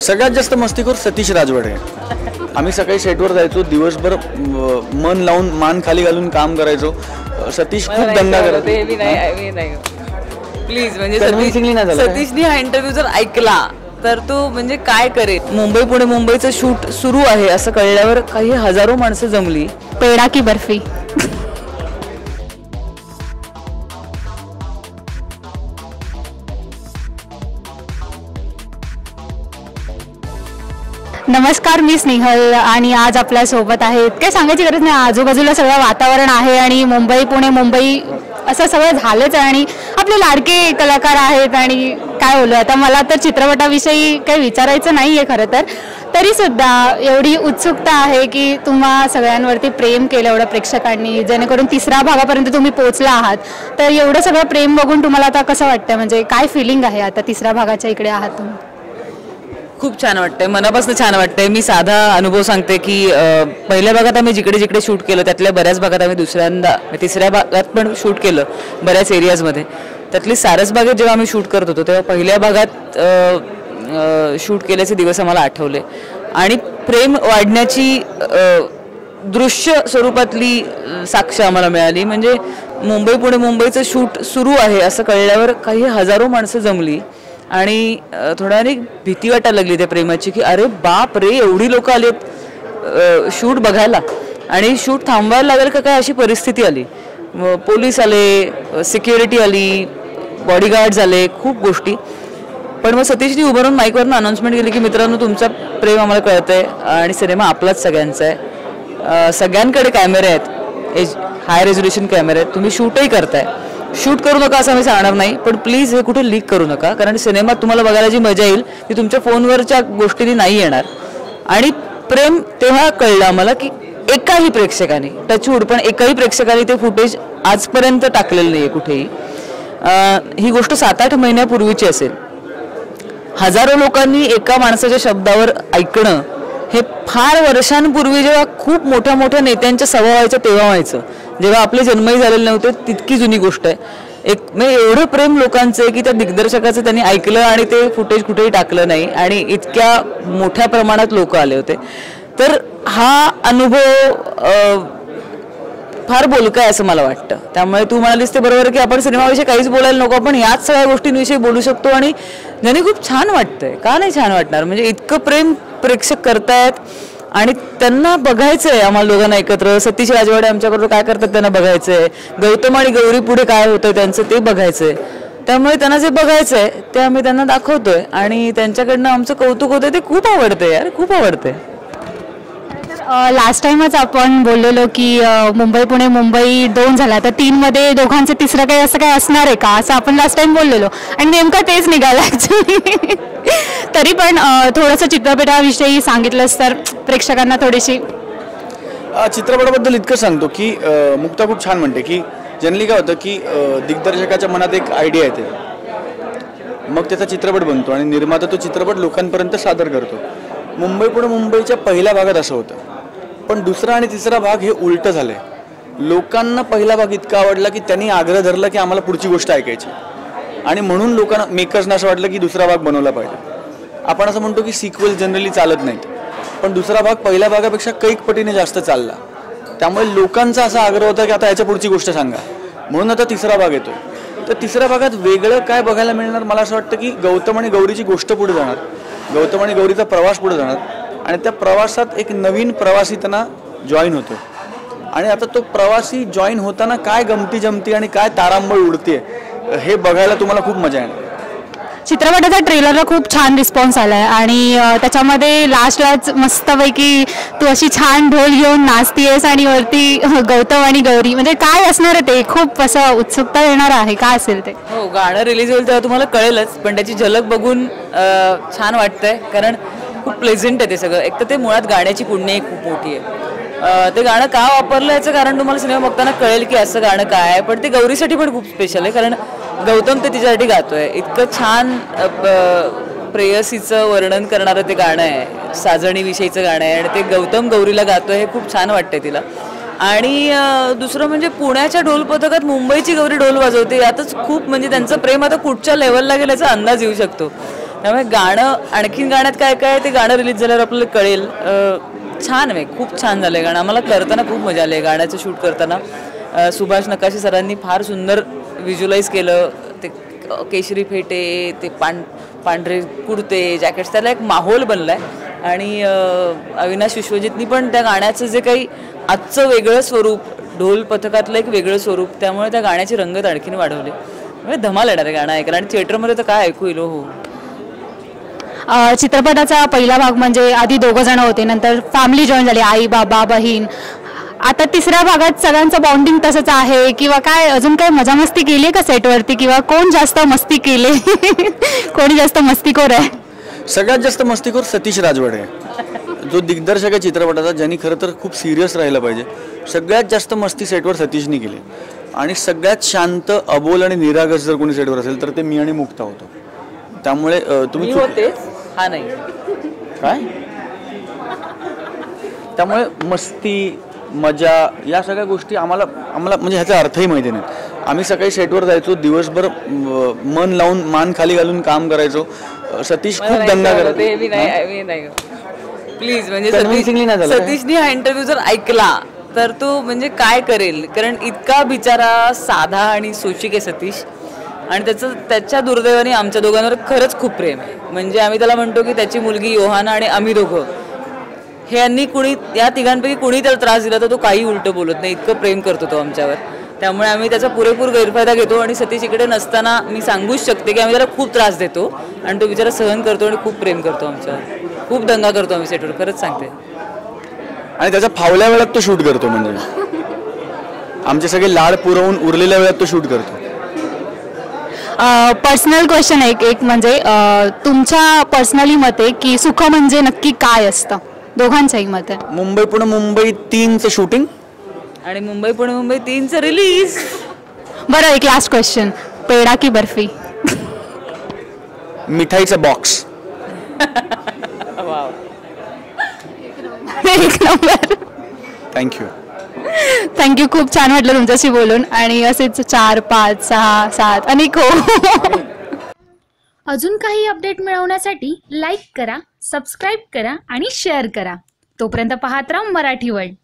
सगळ्यात जास्त मस्तीखोर सतीश राजवाडे. आम्ही सकाळी सेटवर जायचो, दिवसभर मन लावून मान खाली घालून काम करायचो. सतीश खूप दंगा करायचा. प्लीज म्हणजे सतीशनी हा इंटरव्ह्यू जर ऐकला तर तो म्हणजे काय करेल. मुंबई पुणे मुंबईचं शूट सुरू आहे असं कळल्यावर काही हजारो माणसं जमली. पेढा की बर्फी. नमस्कार, मी स्नेहल आणि आज आपल्या सोबत आहेत. काय सांगायची गरज नाही, आजूबाजूला सगळं वातावरण आहे आणि मुंबई पुणे मुंबई असं सगळं झालंच आहे आणि आपले लाडके कलाकार आहेत. आणि काय बोलू आता, मला तर चित्रपटाविषयी काही विचारायचं नाही आहे खरं तर, तरीसुद्धा एवढी उत्सुकता आहे की तुम्हा सगळ्यांवरती प्रेम केलं एवढं प्रेक्षकांनी, जेणेकरून 3ऱ्या भागापर्यंत तुम्ही पोहोचला आहात. तर एवढं सगळं प्रेम बघून तुम्हाला आता कसं वाटतं, म्हणजे काय फिलिंग आहे आता 3ऱ्या भागाच्या इकडे आहात तुम्ही? खूप छान वाटतंय, मनापासून छान वाटतंय. मी साधा अनुभव सांगते की पहिल्या भागात आम्ही जिकडे जिकडे शूट केलं त्यातल्या बऱ्याच भागात आम्ही दुसऱ्यांदा 3ऱ्या भागात पण शूट केलं बऱ्याच एरियाजमध्ये. त्यातली सारसबागेत जेव्हा आम्ही शूट करत होतो तेव्हा पहिल्या भागात शूट केल्याचे दिवस आम्हाला आठवले आणि प्रेम वाढण्याची दृश्य स्वरूपातली साक्ष आम्हाला मिळाली. म्हणजे मुंबई पुणे मुंबईचं शूट सुरू आहे असं कळल्यावर काही हजारो माणसं जमली आणि थोड्याने भीती वाटायला लागली त्या प्रेमाची की अरे बाप रे, एवढी लोक आलेत शूट बघायला आणि शूट थांबवायला लागेल का काय अशी परिस्थिती आली. पोलीस आले, सिक्युरिटी आली, बॉडीगार्ड्स आले, खूप गोष्टी. पण मग सतीशनी उभारून माईकवरनं अनाउन्समेंट केली की मित्रांनो, तुमचा प्रेम आम्हाला कळतंय आणि सिनेमा आपलाच सगळ्यांचा आहे. सगळ्यांकडे कॅमेरे आहेत, हाय रेझोल्युशन कॅमेरे आहेत, तुम्ही शूटही करताय. शूट करू नका असं आम्ही सांगणार नाही, पण प्लीज हे कुठे लीक करू नका, कारण सिनेमात तुम्हाला बघायला जी मजा येईल ती तुमच्या फोनवरच्या गोष्टींनी नाही येणार. आणि प्रेम तेव्हा कळलं आम्हाला की एकाही प्रेक्षकाने, टचवूड पण एकाही प्रेक्षकाने ते फुटेज आजपर्यंत टाकलेलं नाही आहे कुठेही. ही गोष्ट 7-8 महिन्यापूर्वीची असेल. हजारो लोकांनी एका माणसाच्या शब्दावर ऐकणं हे फार वर्षांपूर्वी जेव्हा खूप मोठ्या मोठ्या नेत्यांच्या सभा व्हायच्या तेव्हा व्हायचं, जेव्हा आपले जन्मही झालेले नव्हते. तितकी जुनी गोष्ट आहे. म्हणजे एवढं प्रेम लोकांचं आहे की त्या दिग्दर्शकाचं त्यांनी ऐकलं आणि ते फुटेज कुठेही टाकलं नाही आणि इतक्या मोठ्या प्रमाणात लोक आले होते. तर हा अनुभव फार बोलका आहे असं मला वाटतं. त्यामुळे तू म्हणालीस ते बरोबर की आपण सिनेमाविषयी काहीच बोलायला नको, आपण याच सगळ्या गोष्टींविषयी बोलू शकतो आणि ज्याने खूप छान वाटतंय. का नाही छान वाटणार, म्हणजे इतकं प्रेम प्रेक्षक करतायत आणि त्यांना बघायचंय आम्हाला दोघांना एकत्र. सतीश राजवाडे आमच्याबरोबर काय करतात त्यांना बघायचंय, गौतम आणि गौरी पुढे काय होतंय त्यांचं ते बघायचंय. त्यामुळे त्यांना जे बघायचंय ते आम्ही त्यांना दाखवतोय आणि त्यांच्याकडनं आमचं कौतुक होतंय. ते खूप आवडतंय यार, खूप आवडतंय. लास्ट टाइमच आपण बोललेलो की मुंबई पुणे मुंबई 2 झाला, तर 3 मध्ये दोघांचं 3रं काही असं काय असणार आहे का, असं आपण लास्ट टाइम बोललेलो आणि नेमकं तेच निघालं ॲक्च्युली. तरी पण थोडंसं चित्रपटाविषयी सांगितलंस तर प्रेक्षकांना थोडीशी. चित्रपटाबद्दल इतकं सांगतो की मुक्ता खूप छान म्हणते की जनरली काय होतं की दिग्दर्शकाच्या मनात एक आयडिया येते, मग त्याचा चित्रपट बनतो आणि निर्माता तो चित्रपट लोकांपर्यंत सादर करतो. मुंबई पुणे मुंबईच्या पहिल्या भागात असं होतं, पण 2रा आणि 3रा भाग हे उलटं झालं आहे. लोकांना पहिला भाग इतका आवडला की त्यांनी आग्रह धरला की आम्हाला पुढची गोष्ट ऐकायची आणि म्हणून लोकांना, मेकर्सना असं वाटलं की 2रा भाग बनवला पाहिजे. आपण असं म्हणतो की सिक्वेल जनरली चालत नाहीत, पण 2रा भाग पहिल्या भागापेक्षा कैक पटीने जास्त चालला. त्यामुळे लोकांचा असा आग्रह होता की आता याच्या पुढची गोष्ट सांगा, म्हणून आता 3रा भाग येतो. तर 3ऱ्या भागात वेगळं काय बघायला मिळणार, मला असं वाटतं की गौतम आणि गौरीची गोष्ट पुढे जाणार, गौतम आणि गौरीचा प्रवास पुढे जाणार आणि त्या प्रवासात एक नवीन प्रवासी त्यांना जॉईन होतो आणि आता तो प्रवासी जॉईन होताना काय गमती जमती आणि काय तारांबळ उडते हे बघायला तुम्हाला खूप मजा येणार. चित्रपटाचा ट्रेलरला खूप छान रिस्पॉन्स आलाय आणि त्याच्यामध्ये लास्टलाच मस्तपैकी तू अशी छान ढोल घेऊन नाचतीयेस आणि वरती गौतम आणि गौरी, म्हणजे काय असणार आहे ते, खूप असं उत्सुकता येणार आहे. काय असेल ते? हो, गाणं रिलीज होईल तेव्हा तुम्हाला कळेलच, पण त्याची झलक बघून छान वाटतंय कारण खूप प्लेझेंट आहे ते सगळं. एक तर ते मुळात गाण्याची पुण्य खूप मोठी आहे. ते गाणं का वापरलं याचं कारण तुम्हाला सिनेमा बघताना कळेल की असं गाणं काय आहे. पण ते गौरीसाठी पण खूप स्पेशल आहे कारण गौतम ते तिच्यासाठी गातोय. इतकं छान प्रेयसीचं वर्णन करणारं ते गाणं आहे, साजणीविषयीचं गाणं आहे आणि ते गौतम गौरीला गातोय हे खूप छान वाटतंय तिला. आणि दुसरं म्हणजे पुण्याच्या ढोल पथकात मुंबईची गौरी ढोल वाजवते, यातच खूप म्हणजे त्यांचं प्रेम आता कुठच्या लेवलला गेल्याचा अंदाज येऊ शकतो. त्यामुळे गाणं आणखीन गाण्यात काय काय ते गाणं रिलीज झाल्यावर आपल्याला कळेल. छान आहे, खूप छान झालं आहे गाणं. आम्हाला करताना खूप मजा आली आहे गाण्याचं शूट करताना. सुभाष नकाशे सरांनी फार सुंदर व्हिज्युअलाइज केलं. ते केशरी फेटे, ते पांढरे कुर्ते, जॅकेट्स, त्याला एक माहोल बनला आहे. आणि अविनाश विश्वजितनी पण त्या गाण्याचं जे काही आजचं वेगळं स्वरूप, ढोल पथकातलं एक वेगळं स्वरूप, त्यामुळे त्या गाण्याची रंगत आणखीन वाढवली. म्हणजे धमाल येणार आहे गाणं ऐकायला. आणि थिएटरमध्ये तर काय ऐकू येईल. हो, चित्रपटाचा पहिला भाग म्हणजे आधी 2 जण होते, नंतर फॅमिली जॉईन झाली, आई बाबा बहीण. आता तिसऱ्या भागात सगळ्यांचं बॉन्डिंग तसंच आहे किंवा काय, अजून काय मजा मस्ती केली आहे का सेटवरती, किंवा कोण जास्त मस्ती केली कोणी जास्त मस्तीखोर आहे? सगळ्यात जास्त मस्तीखोर सतीश राजवाडे आहे, जो दिग्दर्शक आहे चित्रपटाचा, ज्यांनी खरं तर खूप सिरियस राहिलं पाहिजे. सगळ्यात जास्त मस्ती सेटवर सतीशनी केली. आणि सगळ्यात शांत, अबोल आणि निरागस जर कोणी सेटवर असेल तर ते मी आणि मुक्ता होतो. त्यामुळे तुम्ही हा नाही काय, त्यामुळे मस्ती, मजा, या सगळ्या गोष्टी आम्हाला म्हणजे ह्याचा अर्थही माहिती नाही. आम्ही सकाळी सेटवर जायचो, दिवसभर मन लावून मान खाली घालून काम करायचो. सतीश खूप दंगा करायचा. प्लीज, म्हणजे सतीशनी हा इंटरव्ह्यू जर ऐकला तर तो म्हणजे काय करेल, कारण इतका बिचारा साधा आणि सोचिक आहे सतीश. आणि त्याच्या दुर्दैवाने आमच्या दोघांवर खरंच खूप प्रेम आहे. म्हणजे आम्ही त्याला म्हणतो की त्याची मुलगी योहाना आणि आम्ही दोघं, हे यांनी कुणी, या तिघांपैकी कुणी त्याला त्रास दिला तर तो काही उलटं बोलत नाही, इतकं प्रेम करतो तो आमच्यावर. त्यामुळे आम्ही त्याचा पुरेपूर गैरफायदा घेतो. आणि सतीश इकडे नसताना मी सांगूच शकते की आम्ही त्याला खूप त्रास देतो आणि तो बिचारा सहन करतो आणि खूप प्रेम करतो आमच्यावर. खूप दंगा करतो आम्ही सेटवर, खरंच सांगते. आणि त्याच्या फावल्या वेळात तो शूट करतो, म्हणजे आमचे सगळे लाड पुरवून उरलेल्या वेळात तो शूट करतो. पर्सनल क्वेश्चन एक म्हणजे तुमच्या पर्सनली मते की सुख म्हणजे नक्की काय असतं? दोघांचंही मत आहे. मुंबई पुणे मुंबई 3चं शूटिंग आणि मुंबई पुणे मुंबई 3चं रिलीज. बरं, एक लास्ट क्वेश्चन, पेढा की बर्फी? मिठाईचा बॉक्स. एक नंबर. थँक्यू. थँक्यू, खूप छान वाटलं तुमच्याशी बोलून. आणि असेच 4, 5, 6, 7 अनेक हो. अजून काही अपडेट मिळवण्यासाठी लाईक करा, सबस्क्राईब करा आणि शेअर करा. तोपर्यंत पाहत राहा मराठी वर्ल्ड.